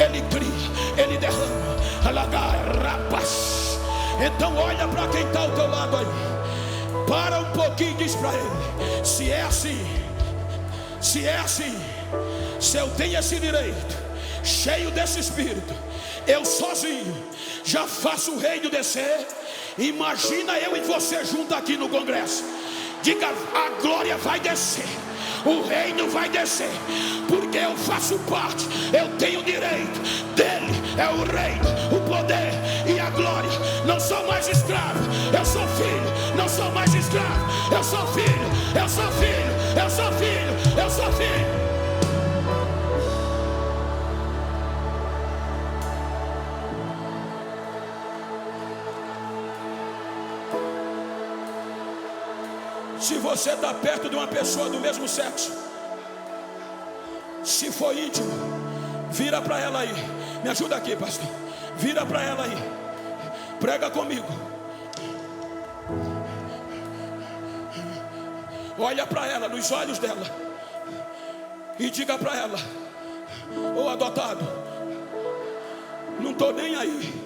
Ele cria, Ele derrama. Então olha para quem está ao teu lado aí, para um pouquinho e diz para ele: se é assim, se eu tenho esse direito, cheio desse Espírito, eu sozinho já faço o reino descer. Imagina eu e você junto aqui no congresso. Diga: a glória vai descer, o reino vai descer, porque eu faço parte, eu tenho direito dele. É o reino, o poder e a glória. Não sou mais escravo, eu sou filho. Não sou mais escravo, eu sou filho. Eu sou filho, eu sou filho, eu sou filho. Se você está perto de uma pessoa do mesmo sexo, se for íntimo, vira para ela aí. Me ajuda aqui, pastor. Vira para ela aí. Prega comigo. Olha para ela, nos olhos dela, e diga para ela: ô adotado, não estou nem aí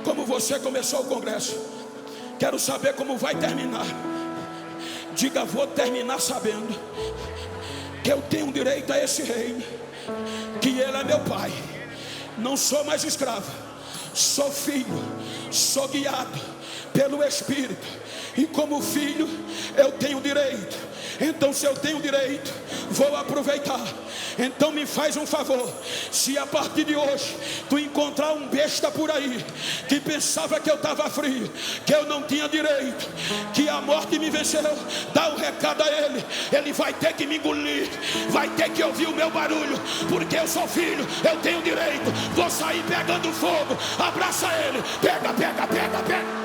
como você começou o congresso. Quero saber como vai terminar. Diga: vou terminar sabendo que eu tenho direito a esse reino, que Ele é meu pai. Não sou mais escravo, sou filho, sou guiado pelo Espírito, e como filho eu tenho direito. Então, se eu tenho direito, vou aproveitar. Então me faz um favor: se a partir de hoje tu encontrar um besta por aí que pensava que eu estava frio, que eu não tinha direito, que a morte me venceu, dá um recado a ele. Ele vai ter que me engolir, vai ter que ouvir o meu barulho, porque eu sou filho, eu tenho direito. Vou sair pegando fogo. Abraça ele, pega, pega, pega, pega.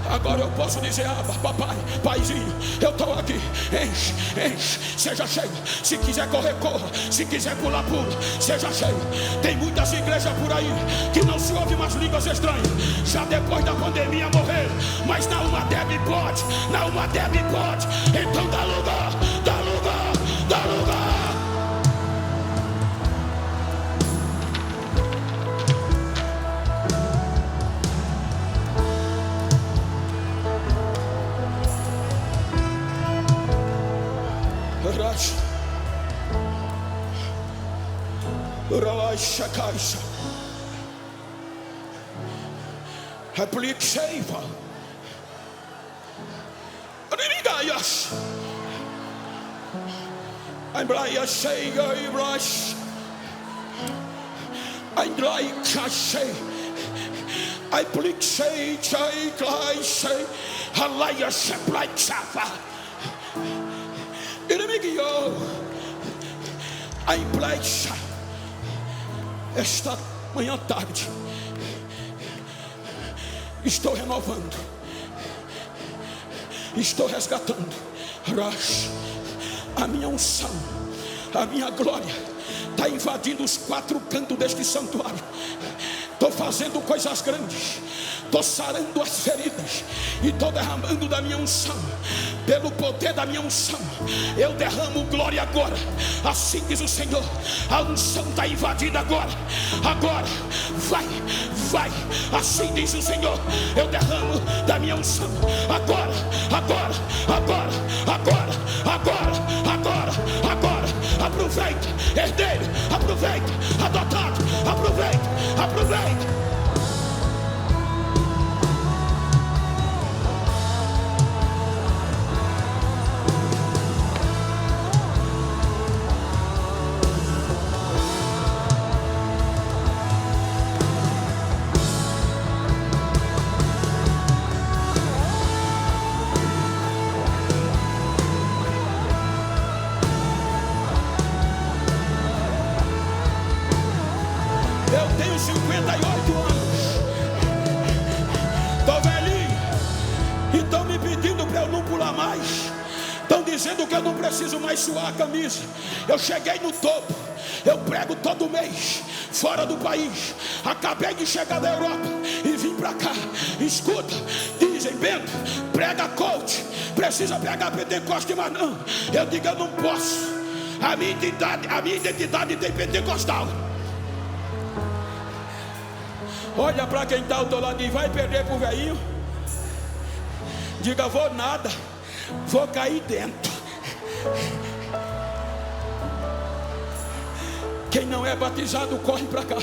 Agora eu posso dizer: papai, paizinho, eu estou aqui. Enche, enche, seja cheio. Se quiser correr, corra. Se quiser pular, pula. Seja cheio. Tem muitas igrejas por aí que não se ouve mais línguas estranhas. Já depois da pandemia morreram, mas na uma Deb pode, na uma Deb pode. Então dá lugar, dá lugar, dá lugar. Aplique seiva. Rimigaias. Embraia chega e brush. Embraia cachê. Aplique sei, chai, clai, sei. Alaia seplai chava. Inimigio. Embraia. Esta manhã tarde estou renovando, estou resgatando. A minha unção, a minha glória está invadindo os 4 cantos deste santuário. Estou fazendo coisas grandes, estou sarando as feridas e estou derramando da minha unção. Pelo poder da minha unção, eu derramo glória agora. Assim diz o Senhor, a unção está invadida agora. Agora, vai, assim diz o Senhor, eu derramo da minha unção. Agora. Aproveita, herdeiro, aproveita, adotado, aproveita. Eu tenho 58 anos, estou velhinho, e estão me pedindo para eu não pular mais. Estão dizendo que eu não preciso mais suar a camisa. Eu cheguei no topo, eu prego todo mês, fora do país. Acabei de chegar da Europa e vim para cá. Escuta, dizem, Bento, prega coach, precisa pregar Pentecoste, mas não. Eu digo, eu não posso. A minha identidade tem pentecostal. Olha para quem está ao teu lado e vai perder para o velhinho. Diga, vou nada, vou cair dentro. Quem não é batizado, corre para cá.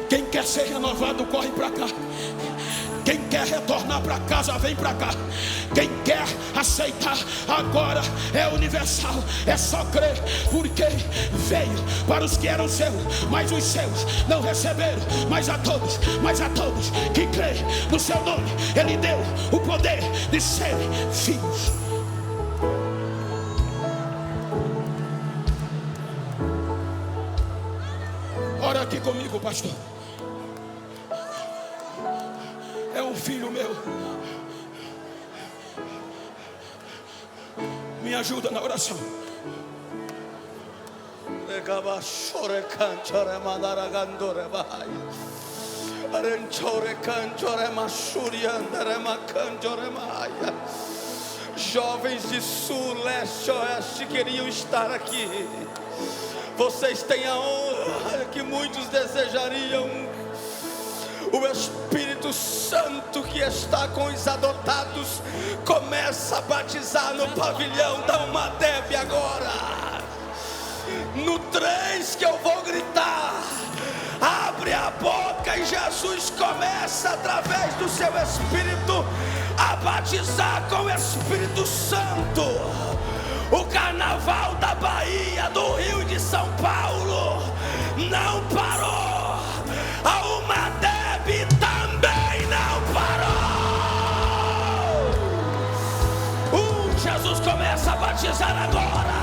Quem quer ser renovado, corre para cá. Quem quer retornar para casa, vem para cá. Quem quer aceitar, agora é universal. É só crer, porque veio para os que eram seus, mas os seus não receberam. Mas a todos que creem no seu nome, Ele deu o poder de serem filhos. Ora aqui comigo, pastor. É um filho meu. Me ajuda na oração. Jovens de sul, leste, oeste queriam estar aqui. Vocês têm a honra que muitos desejariam. O Espírito Santo que está com os adotados começa a batizar no pavilhão da Umadeb agora. No 3 que eu vou gritar, abre a boca e Jesus começa através do seu Espírito a batizar com o Espírito Santo. O carnaval da Bahia, do Rio e de São Paulo não parou. A Umadeb também não parou. Jesus começa a batizar agora.